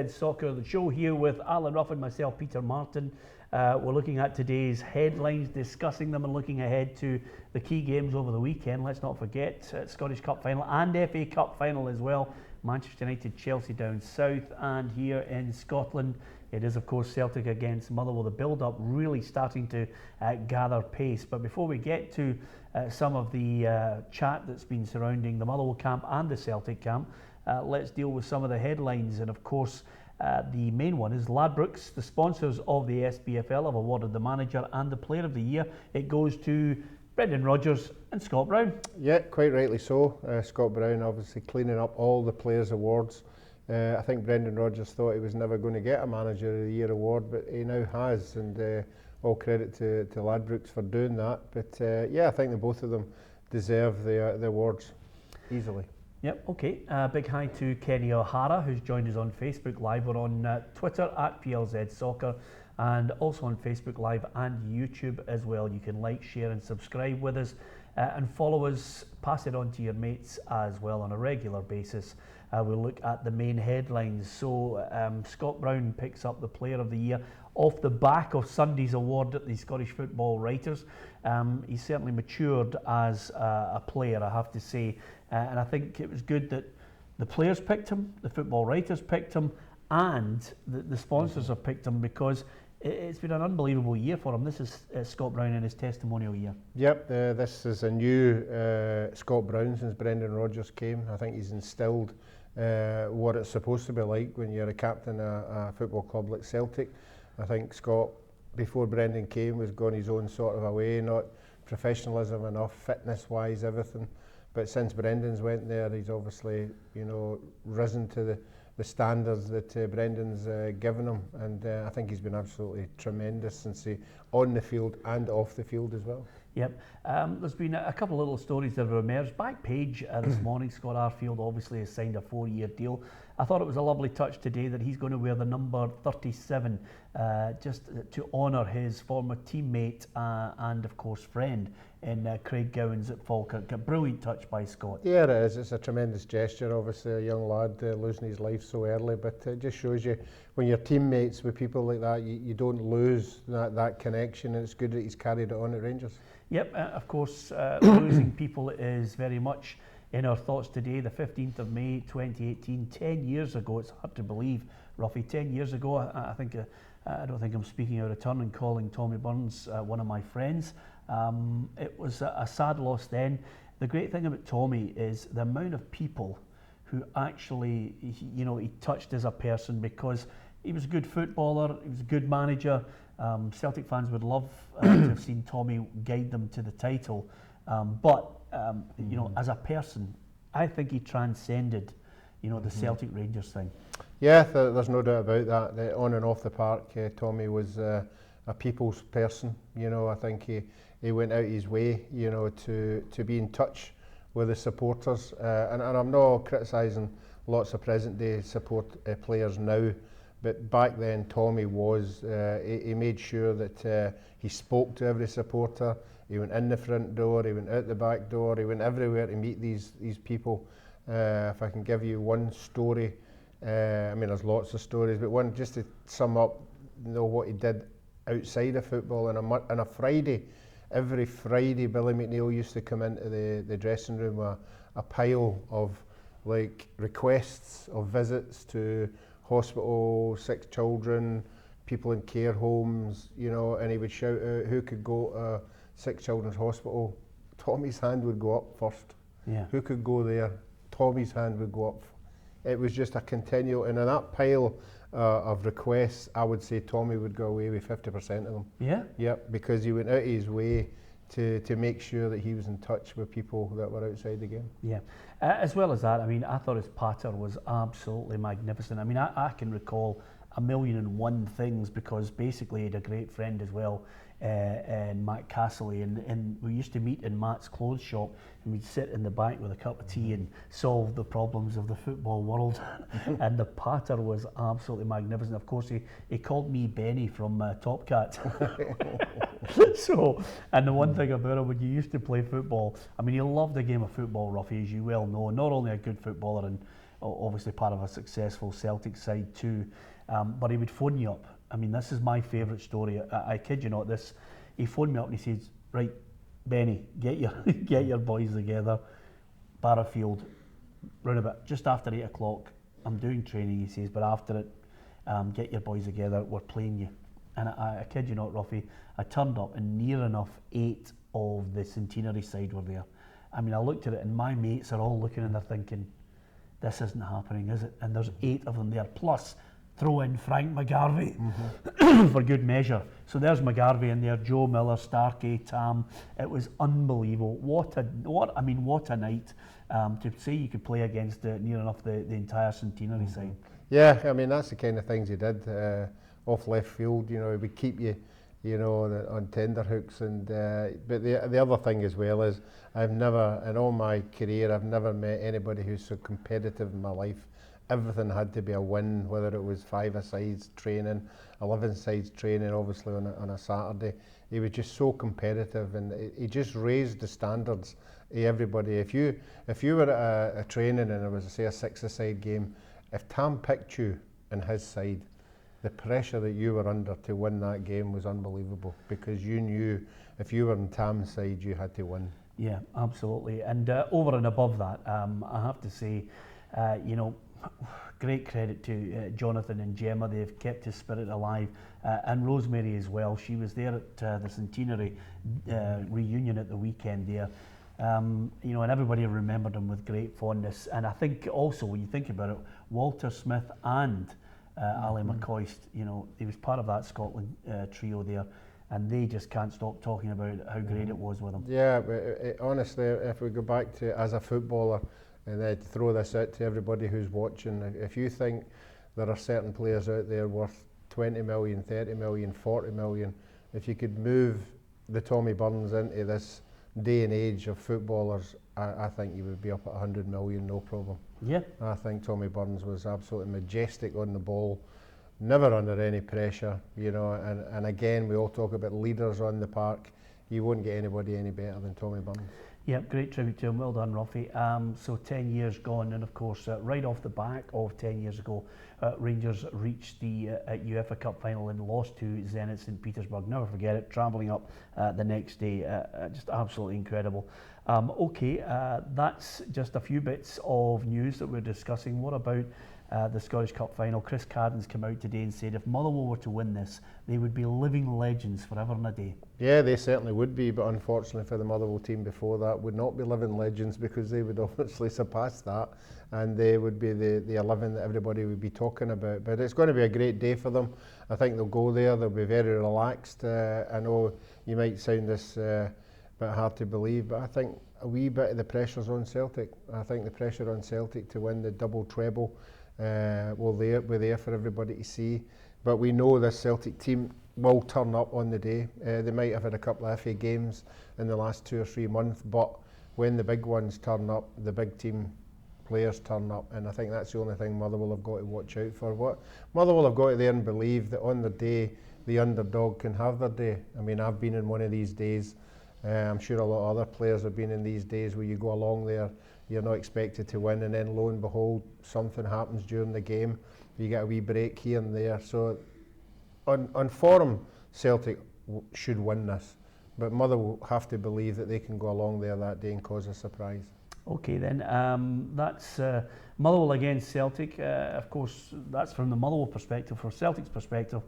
Soccer, the show here with Alan Ruff and myself, Peter Martin. We're looking at today's headlines, discussing them and looking ahead to the key games over the weekend. Let's not forget Scottish Cup final and FA Cup final as well. Manchester United, Chelsea down south, and here in Scotland it is of course Celtic against Motherwell. The build-up really starting to gather pace. But before we get to some of the chat that's been surrounding the Motherwell camp and the Celtic camp, let's deal with some of the headlines. And of course, the main one is Ladbrokes, the sponsors of the SPFL, have awarded the manager and the player of the year. It goes to Brendan Rodgers and Scott Brown. Yeah, quite rightly so. Scott Brown obviously cleaning up all the players' awards. I think Brendan Rodgers thought he was never going to get a Manager of the Year award, but he now has, and all credit to Ladbrokes for doing that. But yeah, I think the both of them deserve the awards easily. Yep, okay. Big hi to Kenny O'Hara, who's joined us on Facebook Live. We're on Twitter at PLZ Soccer, and also on Facebook Live and YouTube as well. You can like, share and subscribe with us and follow us. Pass it on to your mates as well on a regular basis. We'll look at the main headlines. So Scott Brown picks up the Player of the Year off the back of Sunday's award at the Scottish Football Writers. He's certainly matured as a player, I have to say. And I think it was good that the players picked him, the football writers picked him, and the sponsors have picked him, because it's been an unbelievable year for him. This is Scott Brown in his testimonial year. Yep, this is a new Scott Brown since Brendan Rodgers came. I think he's instilled what it's supposed to be like when you're a captain of a football club like Celtic. I think Scott, before Brendan came, was going his own sort of a way, not professionalism enough, fitness-wise, everything. But since Brendan's went there, he's obviously, risen to the standards that Brendan's given him, and I think he's been absolutely tremendous since on the field and off the field as well. Yep. There's been a couple of little stories that have emerged. Back page this morning, Scott Arfield obviously has signed a 4-year deal. I thought it was a lovely touch today that he's going to wear the number 37 just to honour his former teammate and of course friend in Craig Gowans at Falkirk. A brilliant touch by Scott. Yeah, it is. It's a tremendous gesture. Obviously a young lad losing his life so early, but it just shows you when you're teammates with people like that, you don't lose that connection, and it's good that he's carried it on at Rangers. Yep, of course, losing people is very much in our thoughts today. The 15th of May 2018, 10 years ago. It's hard to believe, Ruffy, 10 years ago. I think I don't think I'm speaking out of turn and calling Tommy Burns one of my friends. It was a sad loss then. The great thing about Tommy is the amount of people who actually, he touched as a person, because he was a good footballer, he was a good manager. Celtic fans would love to have seen Tommy guide them to the title. But as a person, I think he transcended, the Celtic Rangers thing. Yeah, there's no doubt about that. On and off the park, Tommy was a people's person. I think he went out his way, to be in touch with the supporters. And I'm not criticising lots of present day support players now, but back then Tommy was, he made sure that he spoke to every supporter. He went in the front door, he went out the back door, he went everywhere to meet these people. If I can give you one story, there's lots of stories, but one just to sum up, what he did outside of football. On a Friday, every Friday, Billy McNeil used to come into the dressing room with a pile of requests of visits to hospital, sick children, people in care homes, and he would shout out who could go to Sick Children's Hospital. Tommy's hand would go up first. Yeah. Who could go there? Tommy's hand would go up. It was just a continual, and in that pile of requests, I would say Tommy would go away with 50% of them. Yeah? Yep, because he went out of his way to make sure that he was in touch with people that were outside the game. Yeah, as well as that, I thought his patter was absolutely magnificent. I can recall 1,000,001 things, because basically he had a great friend as well, Matt Castley, and we used to meet in Matt's clothes shop, and we'd sit in the back with a cup of tea and solve the problems of the football world. And the patter was absolutely magnificent. Of course, he called me Benny from Top Cat. So, and the one thing about him, when you used to play football, he loved the game of football, Ruffy, as you well know. Not only a good footballer and obviously part of a successful Celtic side too. But he would phone you up. I mean, this is my favourite story. I kid you not. He phoned me up and he says, "Right, Benny, get your boys together. Barrowfield, round about just after 8 o'clock. I'm doing training," he says, "but after it, get your boys together. We're playing you." And I kid you not, Ruffy, I turned up and near enough 8 of the centenary side were there. I mean, I looked at it and my mates are all looking and they're thinking, this isn't happening, is it? And there's 8 of them there, plus throw in Frank McGarvey for good measure. So there's McGarvey in there, Joe Miller, Starkey, Tam. It was unbelievable. What a night to say you could play against near enough the entire centenary side. Yeah, I mean, that's the kind of things he did off left field. You know, he would keep you, on tender hooks. And but the other thing as well is, I've never, in all my career, I've never met anybody who's so competitive in my life. Everything had to be a win, whether it was 5-a-sides training, 11-sides training, obviously on a Saturday. He was just so competitive, and he just raised the standards of everybody. If you were at a training and it was, say, a 6-a-side game, if Tam picked you in his side, the pressure that you were under to win that game was unbelievable, because you knew if you were on Tam's side, you had to win. Yeah, absolutely. And over and above that, I have to say, great credit to Jonathan and Gemma. They've kept his spirit alive, and Rosemary as well. She was there at the centenary reunion at the weekend there. And everybody remembered him with great fondness. And I think also, when you think about it, Walter Smith and Ali McCoist, he was part of that Scotland trio there, and they just can't stop talking about how great it was with him. Yeah, but honestly, if we go back to as a footballer, and then throw this out to everybody who's watching, if you think there are certain players out there worth 20 million, 30 million, 40 million, if you could move the Tommy Burns into this day and age of footballers, I think you would be up at 100 million, no problem. Yeah. I think Tommy Burns was absolutely majestic on the ball, never under any pressure, and again, we all talk about leaders on the park. You wouldn't get anybody any better than Tommy Burns. Yeah, great tribute to him. Well done, Ruffy. So 10 years gone, and of course, right off the back of 10 years ago, Rangers reached the UEFA Cup final and lost to Zenit St. Petersburg. Never forget it, travelling up the next day. Just absolutely incredible. Okay, that's just a few bits of news that we're discussing. What about the Scottish Cup final? Chris Cadden's come out today and said if Motherwell were to win this, they would be living legends forever and a day. Yeah, they certainly would be, but unfortunately for the Motherwell team before that, would not be living legends, because they would obviously surpass that, and they would be the 11 that everybody would be talking about. But it's going to be a great day for them. I think they'll go there, they'll be very relaxed. I know you might sound this bit hard to believe, but I think a wee bit of the pressure's on Celtic. I think the pressure on Celtic to win the double treble will be there for everybody to see. But we know this Celtic team will turn up on the day. They might have had a couple of FA games in the last 2 or 3 months, but when the big ones turn up, the big team players turn up, and I think that's the only thing Motherwell have got to watch out for. What Motherwell have got to there and believe that on the day, the underdog can have their day. I mean, I've been in one of these days. I'm sure a lot of other players have been in these days where you go along there, you're not expected to win, and then lo and behold, something happens during the game. You get a wee break here and there. So on form, Celtic should win this, but Motherwell have to believe that they can go along there that day and cause a surprise. Okay then, that's Motherwell against Celtic. Of course, that's from the Motherwell perspective. For Celtic's perspective,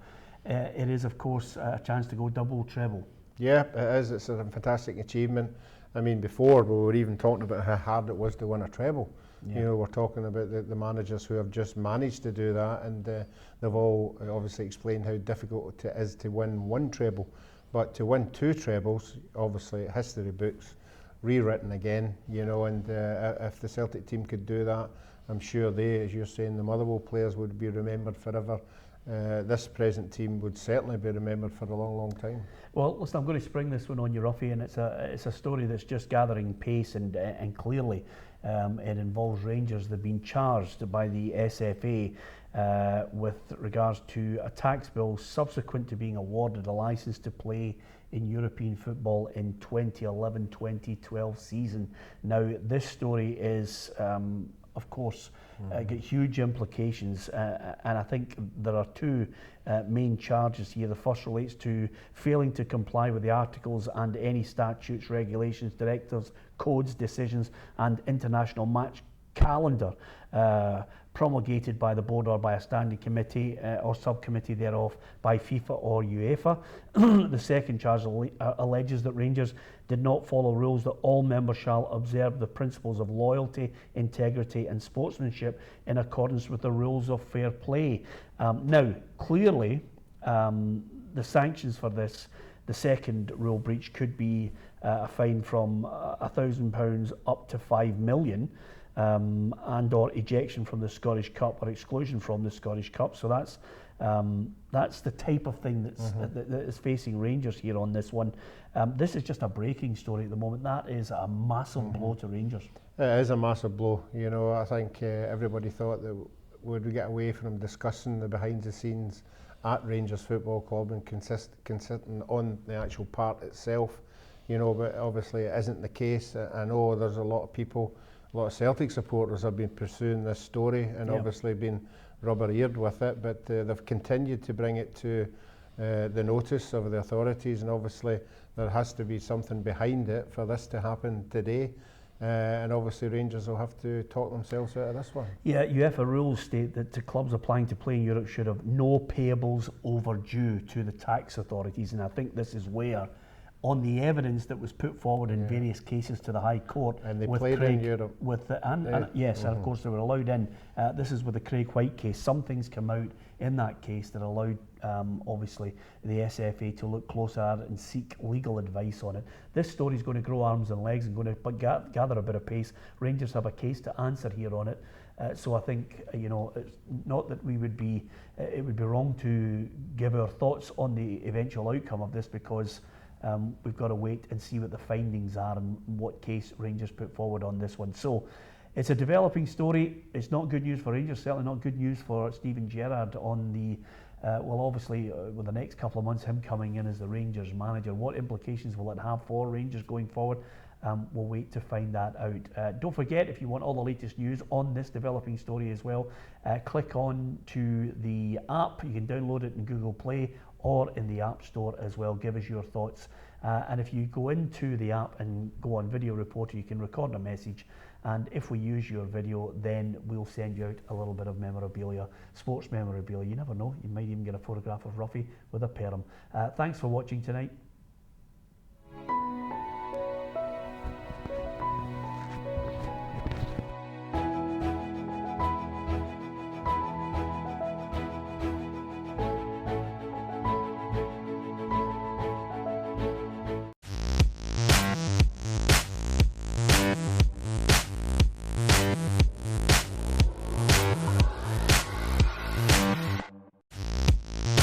it is of course a chance to go double treble. Yeah, it is. It's a fantastic achievement. I mean, before we were even talking about how hard it was to win a treble. Yeah. We're talking about the managers who have just managed to do that, and they've all obviously explained how difficult it is to win one treble. But to win 2 trebles, obviously history books, rewritten again, and if the Celtic team could do that, I'm sure they, as you're saying, the Motherwell players would be remembered forever. This present team would certainly be remembered for a long, long time. Well, listen, I'm going to spring this one on you, Ruffy, and it's a story that's just gathering pace, and clearly it involves Rangers. They've been charged by the SFA with regards to a tax bill subsequent to being awarded a licence to play in European football in 2011-2012 season. Now, this story is of course, get huge implications, and I think there are two main charges here. The first relates to failing to comply with the articles and any statutes, regulations, directives, codes, decisions, and international match calendar promulgated by the board or by a standing committee or subcommittee thereof by FIFA or UEFA. The second charge alleges that Rangers did not follow rules that all members shall observe the principles of loyalty, integrity and sportsmanship in accordance with the rules of fair play. Now, clearly, the sanctions for this, the second rule breach, could be a fine from £1,000 up to £5 million. And or ejection from the Scottish Cup or exclusion from the Scottish Cup. So that's the type of thing that is facing Rangers here on this one. This is just a breaking story at the moment. That is a massive blow to Rangers. It is a massive blow. You know, I think everybody thought that would we get away from discussing the behind the scenes at Rangers Football Club and consisting on the actual part itself. You know, but obviously it isn't the case. I know there's a lot of people. A lot of Celtic supporters have been pursuing this story and obviously been rubber-eared with it, but they've continued to bring it to the notice of the authorities, and obviously there has to be something behind it for this to happen today. And obviously Rangers will have to talk themselves out of this one. Yeah, UEFA rules state that to clubs applying to play in Europe should have no payables overdue to the tax authorities, and I think this is where, on the evidence that was put forward in various cases to the High Court, and they with played Craig, in Europe, with the, and yes, and of course they were allowed in. This is with the Craig White case. Some things come out in that case that allowed, obviously, the SFA to look closer at it and seek legal advice on it. This story is going to grow arms and legs and going to gather a bit of pace. Rangers have a case to answer here on it. So I think, you know, it's not that we would be, it would be wrong to give our thoughts on the eventual outcome of this, because we've got to wait and see what the findings are and what case Rangers put forward on this one. So it's a developing story. It's not good news for Rangers, certainly not good news for Steven Gerrard on the, well, obviously, with the next couple of months, him coming in as the Rangers manager. What implications will it have for Rangers going forward? We'll wait to find that out. Don't forget, if you want all the latest news on this developing story as well, click on to the app. You can download it in Google Play or in the App Store as well. Give us your thoughts. And if you go into the app and go on Video Reporter, you can record a message. And if we use your video, then we'll send you out a little bit of memorabilia, sports memorabilia. You never know, you might even get a photograph of Ruffy with a perm. Thanks for watching tonight.